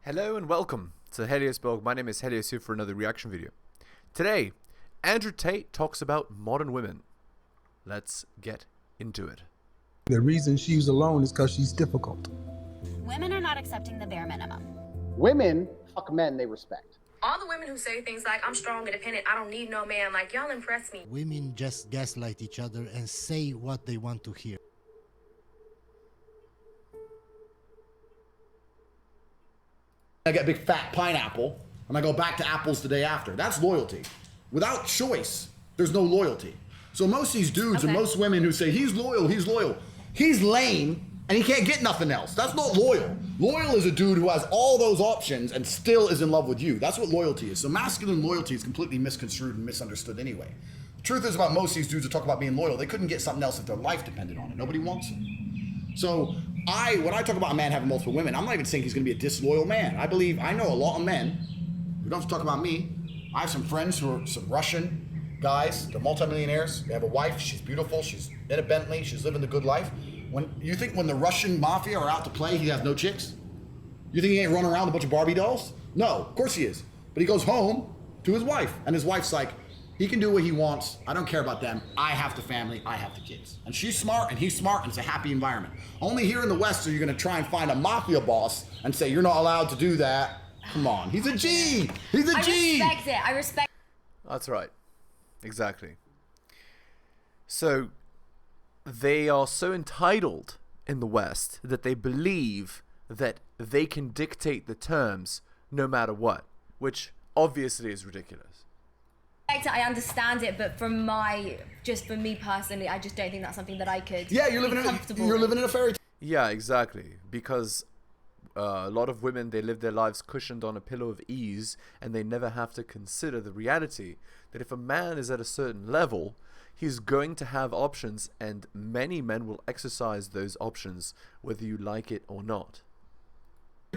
Hello and welcome to the heliosblog. My name is Helios here for another reaction video. Today, Andrew Tate talks about modern women. Let's get into it. The reason she's alone is because she's difficult. Women are not accepting the bare minimum. Women fuck men they respect. All the women who say things like, I'm strong, independent, I don't need no man, like, y'all impress me. Women just gaslight each other and say what they want to hear. I get a big fat pineapple and I go back to apples the day after. That's loyalty. Without choice, there's no loyalty. So most of these dudes and most women who say he's loyal, he's lame and he can't get nothing else. That's not loyal. Loyal is a dude who has all those options and still is in love with you. That's what loyalty is. So masculine loyalty is completely misconstrued and misunderstood anyway. The truth is about most of these dudes who talk about being loyal, they couldn't get something else if their life depended on it. Nobody wants it. So when I talk about a man having multiple women, I'm not even saying he's going to be a disloyal man. I know a lot of men. We don't have to talk about me. I have some friends who are some Russian guys. They're multimillionaires. They have a wife. She's beautiful. She's in a Bentley. She's living the good life. When the Russian mafia are out to play, he has no chicks? You think he ain't running around with a bunch of Barbie dolls? No, of course he is. But he goes home to his wife, and his wife's like, he can do what he wants. I don't care about them. I have the family. I have the kids. And she's smart and he's smart and it's a happy environment. Only here in the West are you going to try and find a mafia boss and say, you're not allowed to do that. Come on. He's a G. He's a G. I respect it. I respect. That's right. Exactly. So they are so entitled in the West that they believe that they can dictate the terms no matter what, which obviously is ridiculous. I understand it, but for me personally, I just don't think that's something that I could. Yeah, you're living in a fairy tale. Yeah, exactly. Because a lot of women, they live their lives cushioned on a pillow of ease, and they never have to consider the reality that if a man is at a certain level, he's going to have options, and many men will exercise those options, whether you like it or not.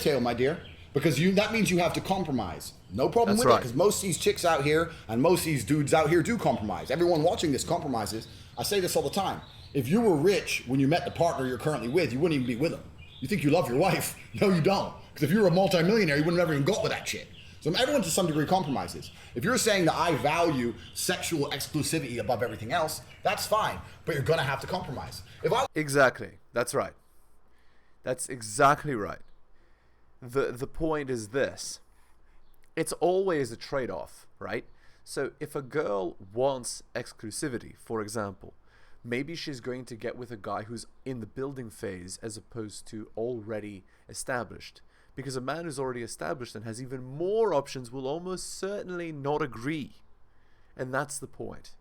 Tale, my dear, because that means you have to compromise. No problem with it, because most of these chicks out here and most of these dudes out here do compromise. Everyone watching this compromises. I say this all the time. If you were rich when you met the partner you're currently with, you wouldn't even be with him. You think you love your wife? No, you don't. Because if you were a multimillionaire, you wouldn't have ever even got with that chick. So everyone to some degree compromises. If you're saying that I value sexual exclusivity above everything else, that's fine, but you're gonna have to compromise. Exactly. That's right. That's exactly right. The point is this. It's always a trade-off, right? So if a girl wants exclusivity, for example, maybe she's going to get with a guy who's in the building phase as opposed to already established. Because a man who's already established and has even more options will almost certainly not agree. And that's the point.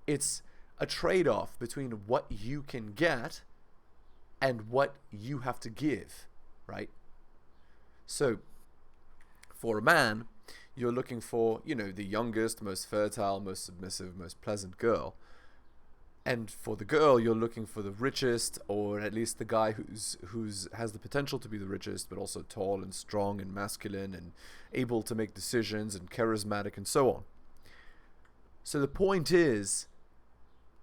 It's a trade-off between what you can get and what you have to give. Right? So for a man, you're looking for, the youngest, most fertile, most submissive, most pleasant girl. And for the girl, you're looking for the richest, or at least the guy who's has the potential to be the richest, but also tall and strong and masculine and able to make decisions and charismatic and so on. So the point is,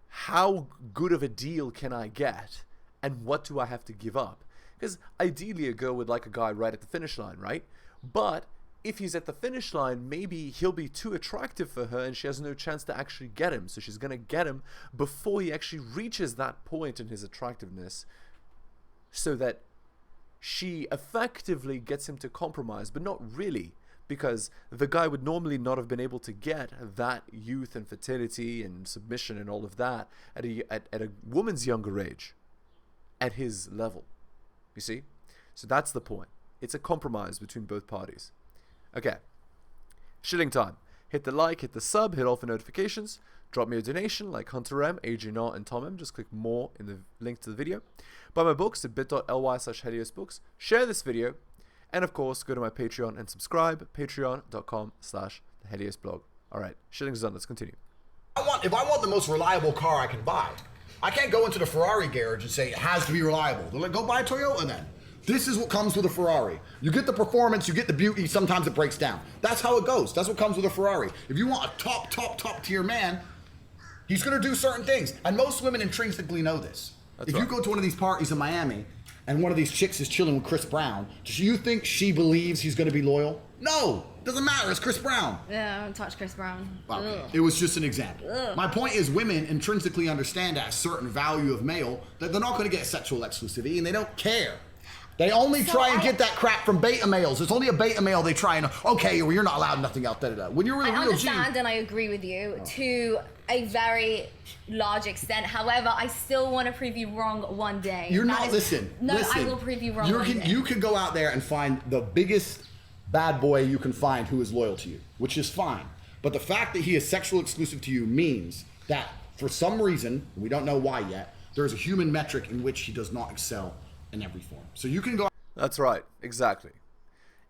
how good of a deal can I get, and what do I have to give up? Because ideally a girl would like a guy right at the finish line, right? But if he's at the finish line, maybe he'll be too attractive for her and she has no chance to actually get him. So she's going to get him before he actually reaches that point in his attractiveness, so that she effectively gets him to compromise, but not really, because the guy would normally not have been able to get that youth and fertility and submission and all of that at a woman's younger age, at his level. You see? So that's the point. It's a compromise between both parties. Okay. Shilling time. Hit the like, hit the sub, hit all for notifications. Drop me a donation like Hunter M, Adrian R, and Tom M. Just click more in the link to the video. Buy my books at bit.ly/heliosbooks. Share this video. And of course, go to my Patreon and subscribe. Patreon.com/theheliosblog. Alright, shilling's done. Let's continue. If I want the most reliable car I can buy, I can't go into the Ferrari garage and say it has to be reliable. They're like, go buy a Toyota then. This is what comes with a Ferrari. You get the performance, you get the beauty, sometimes it breaks down. That's how it goes. That's what comes with a Ferrari. If you want a top tier man, he's gonna do certain things. And most women intrinsically know this. If you go to one of these parties in Miami and one of these chicks is chilling with Chris Brown, do you think she believes he's going to be loyal? No, doesn't matter. It's Chris Brown. Yeah, I don't touch Chris Brown. Okay. Ugh. It was just an example. Ugh. My point is, women intrinsically understand at a certain value of male that they're not going to get sexual exclusivity, and they don't care. They only try and get that crap from beta males. It's only a beta male they try and, okay, well, you're not allowed nothing else, da da da. When you're with a I real G. understand and I agree with you to a very large extent. However, I still want to prove you wrong one day. You're That not, is- listen. No, listen. I will prove you wrong You one can, day. you can go out there and find the biggest bad boy you can find who is loyal to you, which is fine. But the fact that he is sexual exclusive to you means that for some reason, we don't know why yet, there is a human metric in which he does not excel in every form. So you can go. That's right, exactly.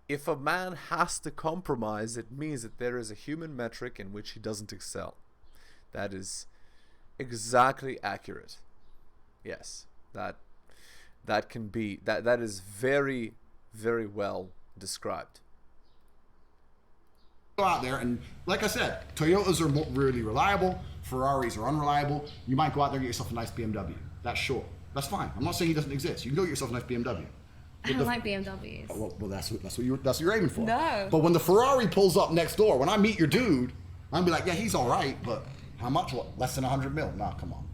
If a man has to compromise, it means that there is a human metric in which he doesn't excel. That is exactly accurate. Yes, that can be, that is very, very well described. Go out there and, like I said, Toyotas are really reliable, Ferraris are unreliable. You might go out there and get yourself a nice BMW. That's sure. That's fine. I'm not saying he doesn't exist. You can go get yourself a nice BMW. I don't like BMWs. Well, that's what you're aiming for. No. But when the Ferrari pulls up next door, when I meet your dude, I'm gonna be like, yeah, he's all right, but how much? What? Less than 100 mil? Nah, come on.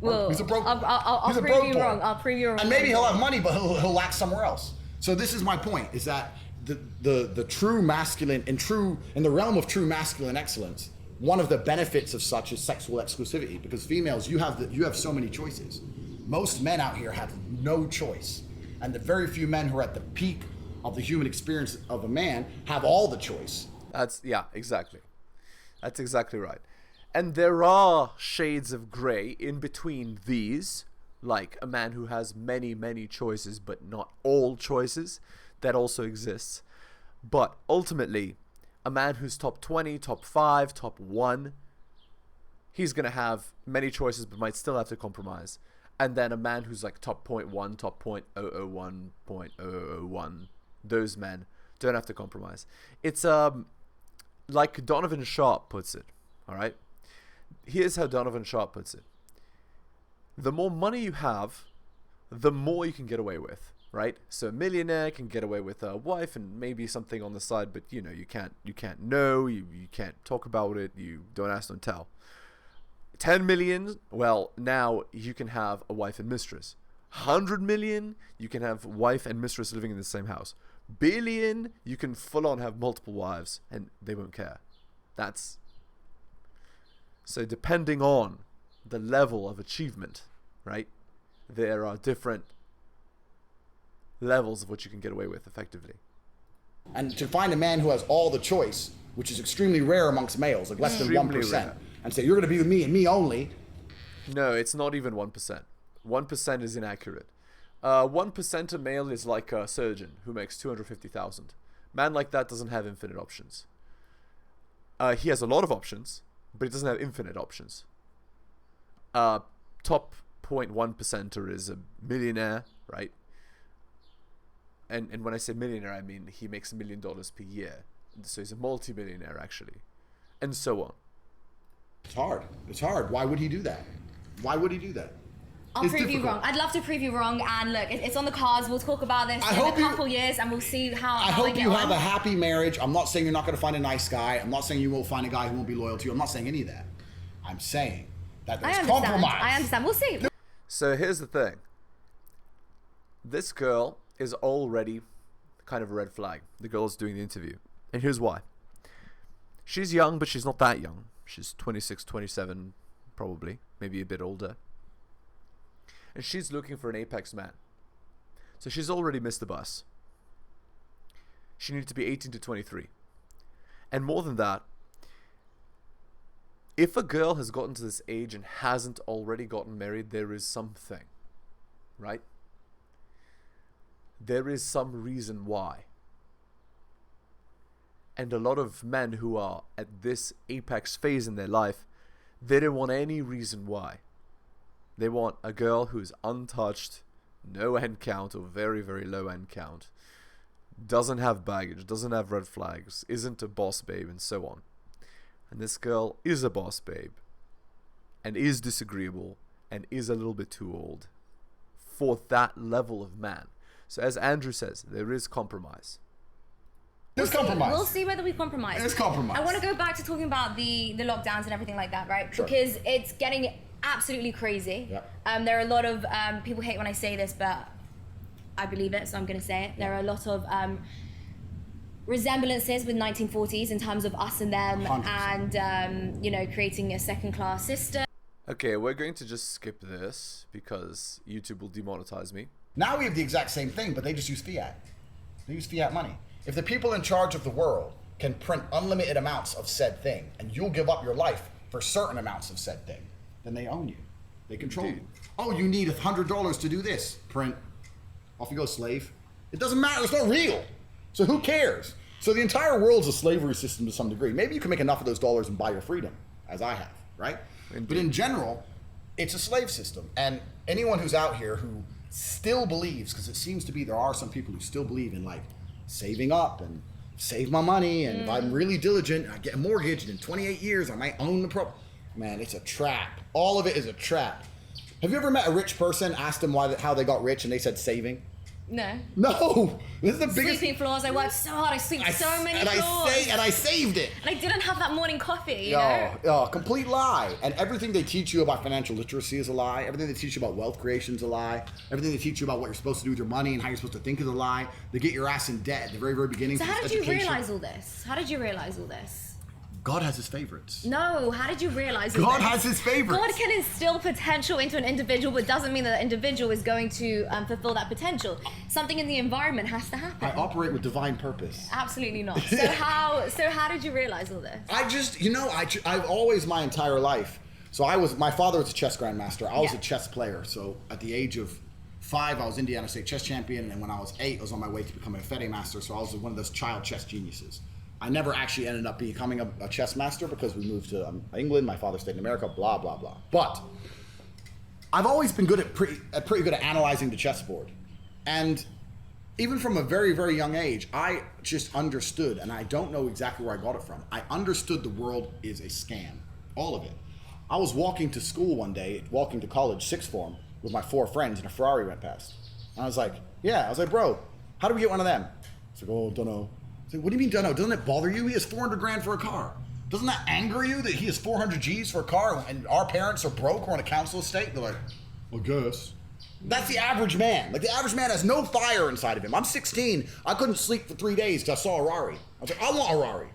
Well, He's a broke. I'll he's a prove broke you boy. wrong. I'll prove you wrong. And maybe he'll have money, but he'll lack somewhere else. So this is my point: is that the true masculine in the realm of true masculine excellence, one of the benefits of such is sexual exclusivity, because females, you have so many choices. Most men out here have no choice, and the very few men who are at the peak of the human experience of a man have all the choice. Exactly. That's exactly right. And there are shades of gray in between these, like a man who has many, many choices, but not all choices. That also exists. But ultimately, a man who's top 20, top 5, top 1, he's going to have many choices, but might still have to compromise. And then a man who's like top 0.1, top 0.001, 0.0001, those men don't have to compromise. It's like Donovan Sharp puts it, all right? Here's how Donovan Sharp puts it. The more money you have, the more you can get away with, right? So a millionaire can get away with a wife and maybe something on the side, but you can't know, you can't talk about it, you don't ask, don't tell. 10 million, well, now you can have a wife and mistress. 100 million, you can have wife and mistress living in the same house. Billion, you can full on have multiple wives and they won't care. That's so depending on the level of achievement, right? There are different levels of what you can get away with effectively. And to find a man who has all the choice, which is extremely rare amongst males, like less than 1%, rare. and say, you're going to be with me and me only. No, it's not even 1%. 1% is inaccurate. 1% of male is like a surgeon who makes 250,000. Man like that doesn't have infinite options. He has a lot of options, but he doesn't have infinite options. Top 0.1%er is a millionaire, right? And when I say millionaire, I mean he makes $1 million per year. So he's a multi-millionaire, actually. And so on. It's hard. It's hard. Why would he do that? Why would he do that? I'll It's prove you difficult. wrong. I'd love to prove you wrong. And look, it's on the cards. We'll talk about this in a couple years, and we'll see how. I how we hope get you on. have a happy marriage. I'm not saying you're not going to find a nice guy. I'm not saying you won't find a guy who won't be loyal to you. I'm not saying any of that. I'm saying that I there's understand. compromise. I understand. We'll see. So here's the thing. This girl is already kind of a red flag. The girl is doing the interview. And here's why. She's young, but she's not that young. She's 26, 27, probably. Maybe a bit older. And she's looking for an apex man. So she's already missed the bus. She needed to be 18 to 23. And more than that, if a girl has gotten to this age and hasn't already gotten married, there is something, right? There is some reason why. And a lot of men who are at this apex phase in their life, they don't want any reason why. They want a girl who's untouched, no end count or very, very low end count, doesn't have baggage, doesn't have red flags, isn't a boss babe, and so on. And this girl is a boss babe, and is disagreeable, and is a little bit too old. for that level of man. So as Andrew says, there is compromise. There's compromise. We'll see whether we compromise. There's compromise. I want to go back to talking about the lockdowns and everything like that, right? Sure. Because it's getting absolutely crazy. Yep. There are a lot of people hate when I say this, but I believe it, so I'm going to say it. There are a lot of resemblances with 1940s in terms of us and them 100%. and, you know, creating a second-class system. Okay, we're going to just skip this because YouTube will demonetize me. Now we have the exact same thing, but they just use fiat. They use fiat money. If the people in charge of the world can print unlimited amounts of said thing, and you'll give up your life for certain amounts of said thing, then they own you. They control you. Oh, you need $100 to do this. Print. Off you go, slave. It doesn't matter. It's not real. So who cares? So the entire world's a slavery system to some degree. Maybe you can make enough of those dollars and buy your freedom, as I have, right? Indeed. But in general, it's a slave system. And anyone who's out here who still believes, because it seems to be there are some people who still believe in like saving up and save my money, and if I'm really diligent, I get a mortgage, and in 28 years I might own the property. Man, it's a trap. All of it is a trap. Have you ever met a rich person, asked them how they got rich, and they said saving? No. No, this is the biggest. Sleeping floors. I worked so hard. I sleep so many floors. And I saved it. And I didn't have that morning coffee, you know? Yo, complete lie. And everything they teach you about financial literacy is a lie. Everything they teach you about wealth creation is a lie. Everything they teach you about what you're supposed to do with your money and how you're supposed to think is a lie. They get your ass in debt at the very, very beginning. So how did you realize all this? How did you realize all this? God has his favorites. No, how did you realize all God this? has his favorites. God can instill potential into an individual, but doesn't mean that the individual is going to fulfill that potential. Something in the environment has to happen. I operate with divine purpose. Absolutely not. So how did you realize all this? I just, I've always my entire life. So my father was a chess grandmaster. I was a chess player. So at the age of 5, I was Indiana State chess champion. And when I was 8, I was on my way to becoming a FEDE master. So I was one of those child chess geniuses. I never actually ended up becoming a chess master because we moved to England. My father stayed in America, blah, blah, blah. But I've always been pretty good at analyzing the chessboard. And even from a very, very young age, I just understood, and I don't know exactly where I got it from. I understood the world is a scam, all of it. I was walking to school one day, walking to college, sixth form, with my 4 friends, and a Ferrari went past. And I was like, bro, how do we get one of them? He's like, oh, don't know. I said, what do you mean don't know? Doesn't it bother you? He has 400 grand for a car. Doesn't that anger you that he has 400 G's for a car and our parents are broke or on a council estate? They're like, I guess. That's the average man. Like the average man has no fire inside of him. I'm 16. I couldn't sleep for 3 days because I saw a Rari. I was like, I want a Rari.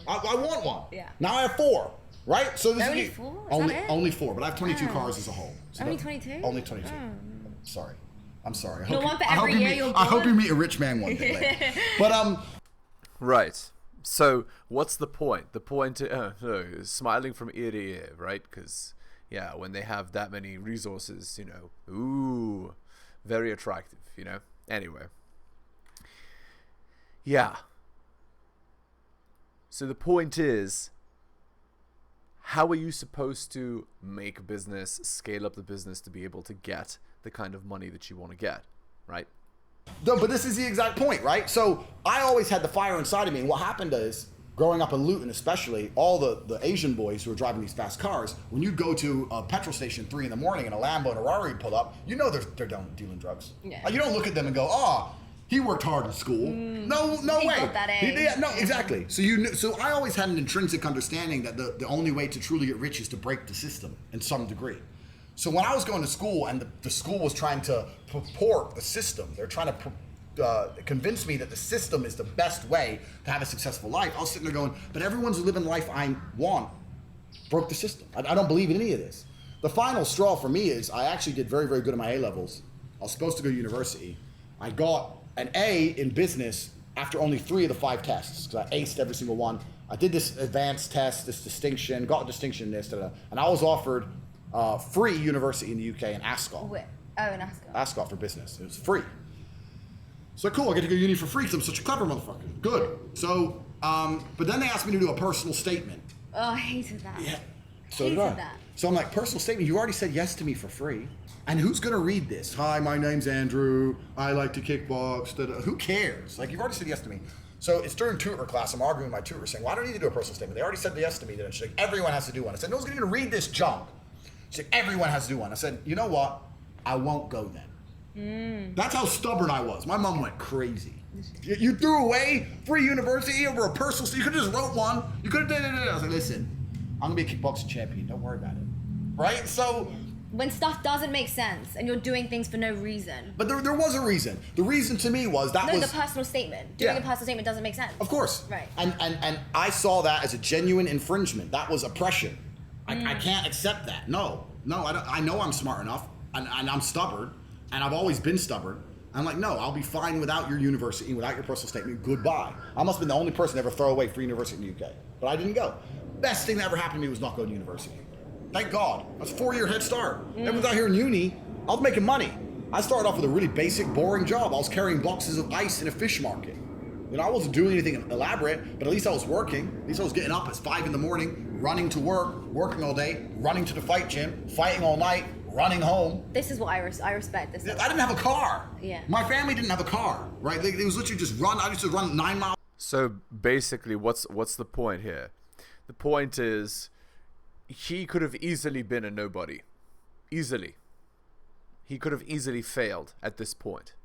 I want one. Yeah. Now I have 4. Right? So this Only is 4? Only 4, but I have 22 cars as a whole. So Only 22? Only 22. Sorry. I'm sorry. No one for every year you're born? I hope you meet a rich man one day later. But Right. So what's the point? The point is smiling from ear to ear, right? Because yeah, when they have that many resources, ooh, very attractive, Anyway. Yeah. So the point is, how are you supposed to make a business, scale up the business to be able to get the kind of money that you want to get, right? No, but this is the exact point, right? So I always had the fire inside of me. And what happened is, growing up in Luton especially, all the Asian boys who were driving these fast cars, when you go to a petrol station 3 in the morning and a Lambo and a Rari pull up, they're done dealing drugs. Yeah. Like, you don't look at them and go, he worked hard in school. No He way. got that A. No, exactly. So I always had an intrinsic understanding that the only way to truly get rich is to break the system in some degree. So when I was going to school and the school was trying to purport the system, they're trying to convince me that the system is the best way to have a successful life. I was sitting there going, but everyone's living the life I want broke the system. I don't believe in any of this. The final straw for me is I actually did very, very good in my A-levels. I was supposed to go to university. I got an A in business after only 3 of the 5 tests because I aced every single one. I did this advanced test, this distinction, got a distinction in this, and I was offered free university in the UK in Ascot. In Ascot. Ascot for business. It was free. So cool, I get to go to uni for free because I'm such a clever motherfucker. Good. So, but then they asked me to do a personal statement. Oh, I hated that. Yeah. So did I. That. So I'm like, personal statement, you already said yes to me for free. And who's gonna read this? Hi, my name's Andrew. I like to kickbox. Who cares? Like, you've already said yes to me. So it's during tutor class, I'm arguing with my tutor saying, well, I don't need to do a personal statement. They already said yes to me. Then she's like, everyone has to do one. I said, no one's gonna read this junk. She's like, everyone has to do one. I said, you know what? I won't go then. That's how stubborn I was. My mom went crazy. You threw away free university over a personal. You could have just wrote one. You could have done it. I was like, listen, I'm gonna be a kickboxing champion. Don't worry about it. Right? So. When stuff doesn't make sense and you're doing things for no reason. But there was a reason. The reason to me was that was the personal statement. Doing a personal statement doesn't make sense. Of course. Right. And I saw that as a genuine infringement. That was oppression. I can't accept that. No, I know I'm smart enough, and I'm stubborn, and I've always been stubborn. I'm like, no, I'll be fine without your university, without your personal statement. Goodbye. I must have been the only person to ever throw away free university in the UK. But I didn't go. Best thing that ever happened to me was not going to university. Thank God. That's a 4-year head start. Everyone's out here in uni. I was making money. I started off with a really basic, boring job. I was carrying boxes of ice in a fish market. You know, I wasn't doing anything elaborate, but at least I was working. At least I was getting up at 5 in the morning, running to work, working all day, running to the fight gym, fighting all night, running home. This is what I respect. This. I didn't have a car. Yeah. My family didn't have a car, right? It was literally just run. I used to run 9 miles. So basically, what's the point here? The point is, he could have easily been a nobody. Easily. He could have easily failed at this point.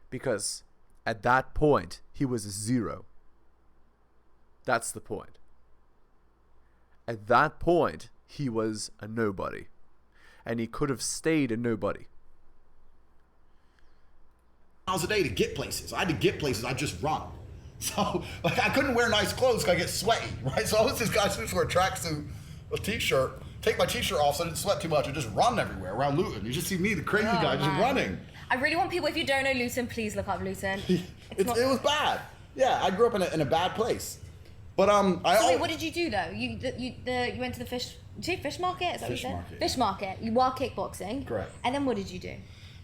Because at that point, he was a 0. That's the point. At that point, he was a nobody. And he could have stayed a nobody. Miles a day to get places. I had to get places. I just run. So, like, I couldn't wear nice clothes because I get sweaty, right? So I was this guy supposed to wear a tracksuit, a t-shirt, take my t-shirt off so I didn't sweat too much, and just run everywhere around Luton. You just see me, the crazy guy, just running. I really want people, if you don't know Luton, please look up Luton. It was bad. Yeah, I grew up in a bad place. But wait, what did you do though? You went to the fish market? Is that what you said? Market. Fish market. You were kickboxing. Correct. And then what did you do?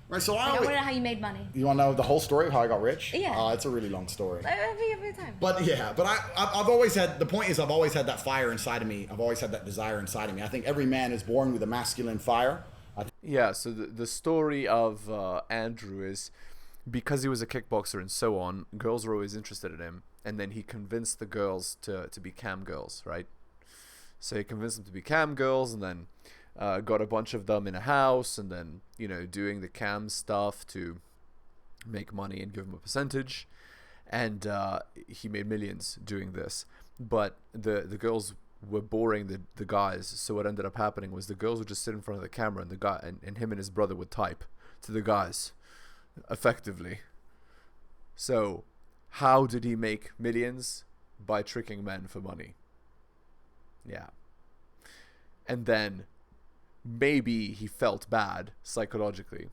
Right, so I want to know how you made money. You want to know the whole story of how I got rich? Yeah. It's a really long story. Every time. But yeah, I've always had, the point is I've always had that fire inside of me. I've always had that desire inside of me. I think every man is born with a masculine fire. Yeah, so the story of Andrew is, because he was a kickboxer and so on, girls were always interested in him. And then he convinced the girls to be cam girls, right? So he convinced them to be cam girls, and then got a bunch of them in a house, and then, you know, doing the cam stuff to make money and give him a percentage. And he made millions doing this. But the girls were boring the guys, so what ended up happening was the girls would just sit in front of the camera, and the guy and him and his brother would type to the guys effectively. So how did he make millions? By tricking men for money. Yeah. And then maybe he felt bad psychologically,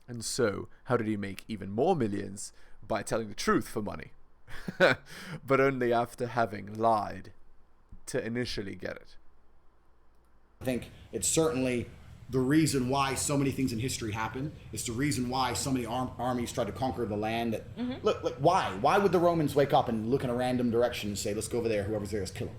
and so how did he make even more millions? By telling the truth for money. But only after having lied to initially get it. I think it's certainly the reason why so many things in history happen. It's the reason why so many armies tried to conquer the land. That look, why would the Romans wake up and look in a random direction and say, let's go over there, whoever's there, let's kill them?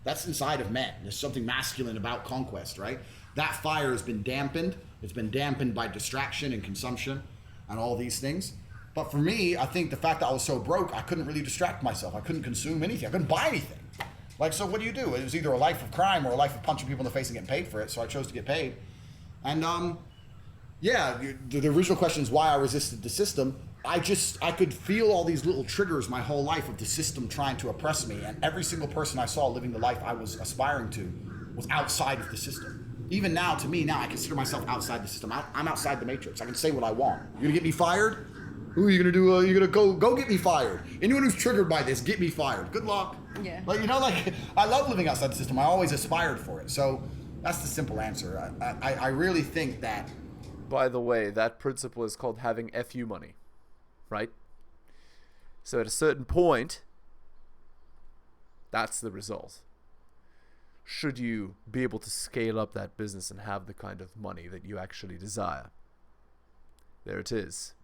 That's inside of men. There's something masculine about conquest, right? That fire has been dampened. It's been dampened by distraction and consumption and all these things. But for me, I think the fact that I was so broke, I couldn't really distract myself. I couldn't consume anything. I couldn't buy anything. Like, so what do? It was either a life of crime or a life of punching people in the face and getting paid for it. So I chose to get paid. And yeah, the original question is why I resisted the system. I could feel all these little triggers my whole life of the system trying to oppress me. And every single person I saw living the life I was aspiring to was outside of the system. Even now, to me, I consider myself outside the system. I'm outside the matrix. I can say what I want. You're gonna get me fired? Who are you gonna do? You're gonna go get me fired. Anyone who's triggered by this, get me fired. Good luck. Yeah. Like, you know, like, I love living outside the system. I always aspired for it. So that's the simple answer. I really think that. By the way, that principle is called having FU money, right? So at a certain point, that's the result. Should you be able to scale up that business and have the kind of money that you actually desire? There it is.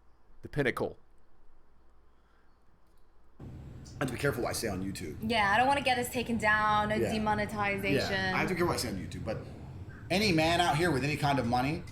The pinnacle. I have to be careful what I say on YouTube. Yeah, I don't want to get us taken down, no demonetization. Yeah, I have to be careful what I say on YouTube. But any man out here with any kind of money,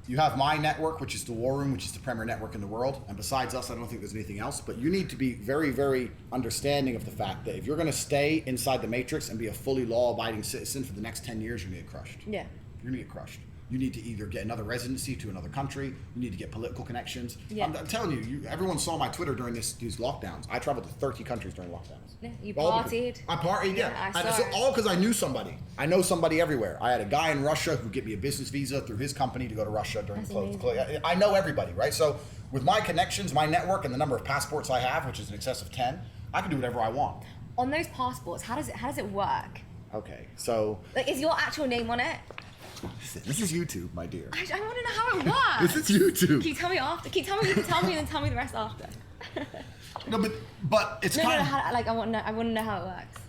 you have my network, which is the War Room, which is the premier network in the world. And besides us, I don't think there's anything else. But you need to be very, very understanding of the fact that if you're going to stay inside the matrix and be a fully law-abiding citizen for the next 10 years, you're going to get crushed. Yeah. You're going to get crushed. You need to either get another residency to another country. You need to get political connections. Yeah. I'm telling you, everyone saw my Twitter during these lockdowns. I traveled to 30 countries during lockdowns. Yeah, you All partied. I partied, yeah. Yeah, I And saw it's it. all because I knew somebody. I know somebody everywhere. I had a guy in Russia who get me a business visa through his company to go to Russia during That's close. amazing. I know everybody, right? So with my connections, my network, and the number of passports I have, which is in excess of 10, I can do whatever I want. On those passports, how does it work? Okay, so Like, is your actual name on it? this is YouTube, my dear. I want to know how it works. This is YouTube. Can you tell me after? Can you tell me? You can tell me and then tell me the rest after. No, but it's No, kind of. I want to know how it works.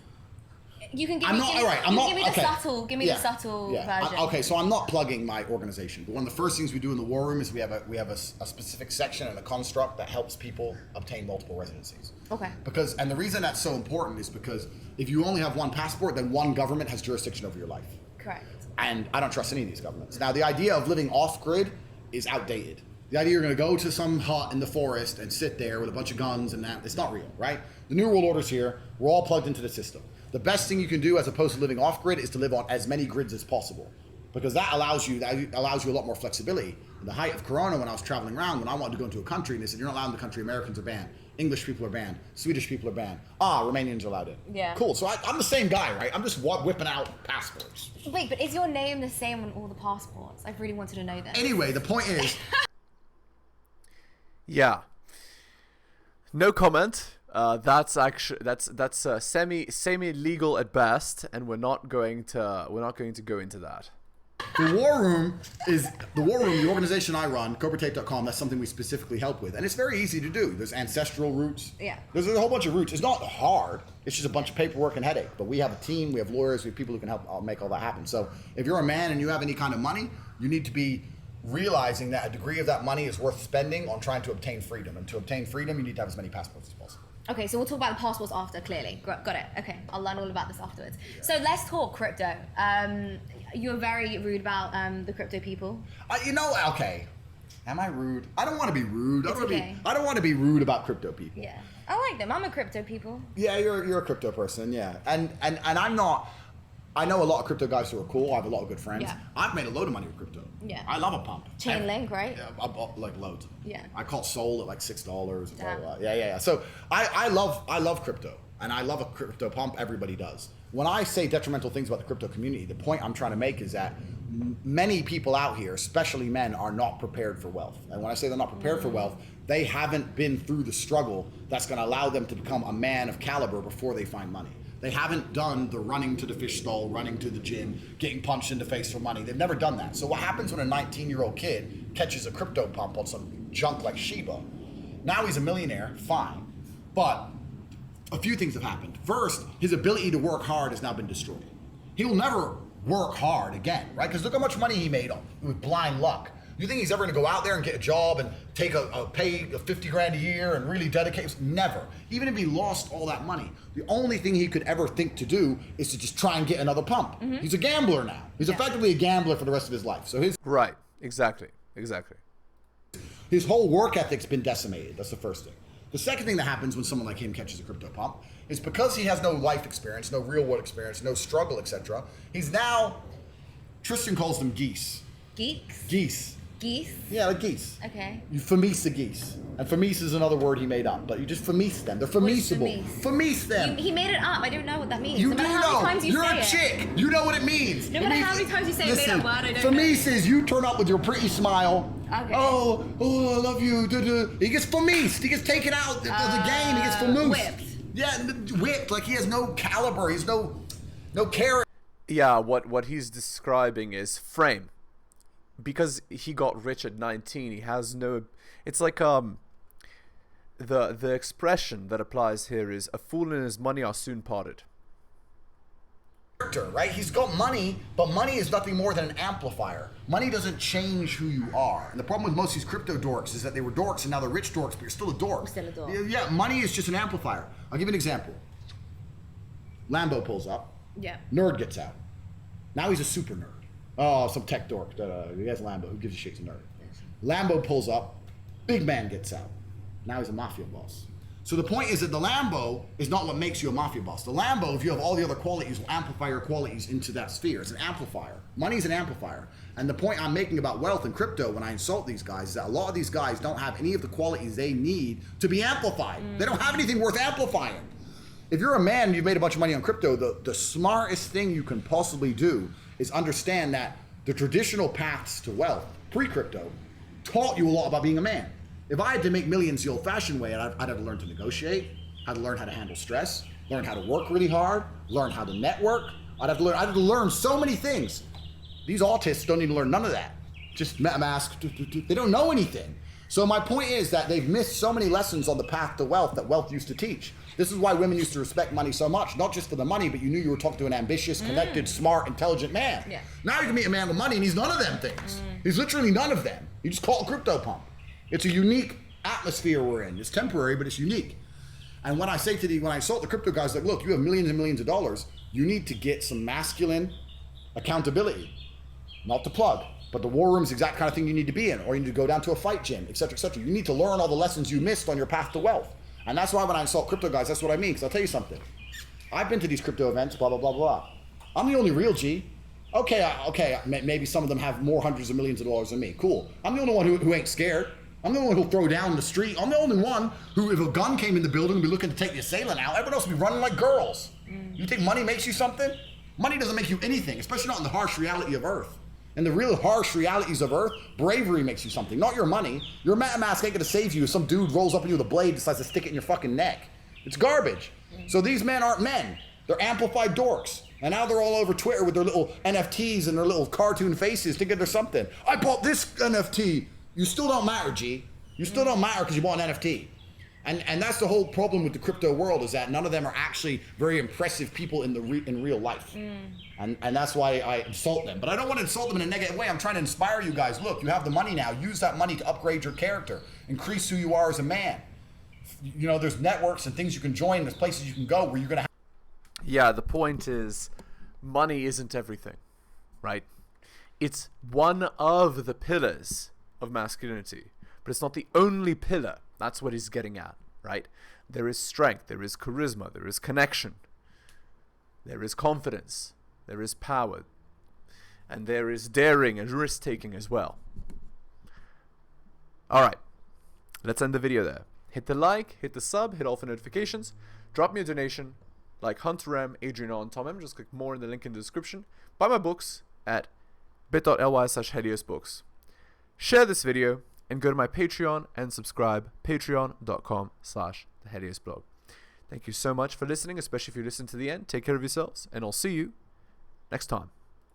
You can give I'm me. not give me, all right. I'm you not. Give me the okay. subtle. Give me Yeah, the subtle yeah. version. Okay, so I'm not plugging my organization, but one of the first things we do in the War Room is we have a specific section and a construct that helps people obtain multiple residencies. Okay. Because and the reason that's so important is because if you only have one passport, then one government has jurisdiction over your life. Correct. And I don't trust any of these governments. Now, the idea of living off-grid is outdated. The idea you're going to go to some hut in the forest and sit there with a bunch of guns and that, it's not real, right? The New World Order's here. We're all plugged into the system. The best thing you can do as opposed to living off-grid is to live on as many grids as possible. Because that allows you a lot more flexibility. In the height of Corona, when I was traveling around, when I wanted to go into a country, and they said, you're not allowed in the country, Americans are banned. English people are banned. Swedish people are banned. Romanians are allowed in. Yeah. Cool. So I'm the same guy, right? I'm just whipping out passports. Wait, but is your name the same on all the passports? I really wanted to know that. Anyway, the point is, Yeah. No comment. That's actually that's semi legal at best, and we're not going to go into that. the War Room, the organization I run, CobraTate.com, that's something we specifically help with. And it's very easy to do. There's ancestral roots. Yeah. There's a whole bunch of roots. It's not hard. It's just a bunch of paperwork and headache. But we have a team, we have lawyers, we have people who can help make all that happen. So if you're a man and you have any kind of money, you need to be realizing that a degree of that money is worth spending on trying to obtain freedom. And to obtain freedom, you need to have as many passports as possible. Okay, so we'll talk about the passports after, clearly. Got it. Okay, I'll learn all about this afterwards. So let's talk crypto. You were very rude about the crypto people. Okay. Am I rude? I don't want to be rude. It's okay. I don't want to be rude about crypto people. Yeah, I like them. I'm a crypto people. Yeah, you're a crypto person, yeah. And I'm not. I know a lot of crypto guys who are cool. I have a lot of good friends. Yeah. I've made a load of money with crypto. Yeah. I love a pump. Chainlink, right? Yeah, like loads. Yeah. I caught Soul at like $6. Blah, blah, Damn. blah. Yeah. So I love crypto, and I love a crypto pump. Everybody does. When I say detrimental things about the crypto community, the point I'm trying to make is that many people out here, especially men, are not prepared for wealth. And when I say they're not prepared for wealth, they haven't been through the struggle that's going to allow them to become a man of caliber before they find money. They haven't done the running to the fish stall, running to the gym, getting punched in the face for money. They've never done that. So what happens when a 19-year-old kid catches a crypto pump on some junk like Shiba? Now he's a millionaire, fine. But a few things have happened. First, his ability to work hard has now been destroyed. He'll never work hard again, right? Because look how much money he made with blind luck. You think he's ever going to go out there and get a job and take a pay of 50 grand a year and really dedicate? Never. Even if he lost all that money, the only thing he could ever think to do is to just try and get another pump. Mm-hmm. He's a gambler now. He's effectively a gambler for the rest of his life. So Right. Exactly. his whole work ethic's been decimated. That's the first thing. The second thing that happens when someone like him catches a crypto pump is because he has no life experience, no real world experience, no struggle, etc. He's now, Tristan calls them geese. Geeks? Geese. Geese? Yeah, like geese. Okay. You femise the geese. And femise is another word he made up, but you just femise them. They're femisable. Femise them. He made it up. I don't know what that means. You no do matter how know. many times you You're say a it. chick. You know what it means. No matter how many times you say a made-up word, I don't know. Femise is you turn up with your pretty smile. Okay. Oh, I love you. He gets femised. He gets taken out of the game. He gets femoosed. Whipped. Yeah, whipped. Like he has no caliber. He's no character. Yeah. What he's describing is frame. Because he got rich at 19, he has no. It's like the expression that applies here is a fool and his money are soon parted. Right? He's got money, but money is nothing more than an amplifier. Money doesn't change who you are. And the problem with most of these crypto dorks is that they were dorks and now they're rich dorks, but you're still a dork. Still a dork. Yeah, money is just an amplifier. I'll give you an example. Lambo pulls up. Yeah. Nerd gets out. Now he's a super nerd. Oh, some tech dork. He has a Lambo. Who gives a shit? He's a nerd. Lambo pulls up. Big man gets out. Now he's a mafia boss. So the point is that the Lambo is not what makes you a mafia boss. The Lambo, if you have all the other qualities, will amplify your qualities into that sphere. It's an amplifier. Money is an amplifier. And the point I'm making about wealth and crypto when I insult these guys is that a lot of these guys don't have any of the qualities they need to be amplified. They don't have anything worth amplifying. If you're a man and you've made a bunch of money on crypto, the smartest thing you can possibly do is understand that the traditional paths to wealth, pre-crypto, taught you a lot about being a man. If I had to make millions the old-fashioned way, I'd have to learn to negotiate, I'd learn how to handle stress, learn how to work really hard, learn how to network. I'd have to learn so many things. These autists don't even learn none of that. Just MetaMask, they don't know anything. So my point is that they've missed so many lessons on the path to wealth that wealth used to teach. This is why women used to respect money so much, not just for the money, but you knew you were talking to an ambitious, connected, smart, intelligent man. Yeah. Now you can meet a man with money and he's none of them things. He's literally none of them. You just call it a crypto pump. It's a unique atmosphere we're in. It's temporary, but it's unique. And when I insult the crypto guys, like, look, you have millions and millions of dollars. You need to get some masculine accountability, not the plug, but the war room is the exact kind of thing you need to be in, or you need to go down to a fight gym, etc., etc. You need to learn all the lessons you missed on your path to wealth. And that's why when I insult crypto guys, that's what I mean. Because I'll tell you something. I've been to these crypto events, blah, blah, blah, blah. I'm the only real G. Okay, maybe some of them have more hundreds of millions of dollars than me. Cool. I'm the only one who ain't scared. I'm the only one who'll throw down the street. I'm the only one who, if a gun came in the building, would be looking to take the assailant out. Everyone else would be running like girls. You think money makes you something? Money doesn't make you anything, especially not in the harsh reality of Earth. In the real harsh realities of Earth, bravery makes you something, not your money. Your MetaMask ain't gonna save you if some dude rolls up on you with a blade and decides to stick it in your fucking neck. It's garbage. So these men aren't men. They're amplified dorks. And now they're all over Twitter with their little NFTs and their little cartoon faces thinking they're something. I bought this NFT. You still don't matter, G. You still don't matter because you bought an NFT. And that's the whole problem with the crypto world, is that none of them are actually very impressive people in real life. And that's why I insult them. But I don't want to insult them in a negative way. I'm trying to inspire you guys. Look, you have the money now. Use that money to upgrade your character. Increase who you are as a man. You know, there's networks and things you can join. There's places you can go where you're going to have... Yeah, the point is, money isn't everything, right? It's one of the pillars of masculinity, but it's not the only pillar. That's what he's getting at, right? There is strength, there is charisma, there is connection, there is confidence, there is power, and there is daring and risk-taking as well. Alright, let's end the video there. Hit the like, hit the sub, hit all the notifications, drop me a donation, like Hunter M, Adrian O, and Tom M. Just click more in the link in the description. Buy my books at bit.ly/heliosbooks. Share this video and go to my Patreon and subscribe, patreon.com/theheliosblog. Thank you so much for listening, especially if you listen to the end. Take care of yourselves, and I'll see you next time.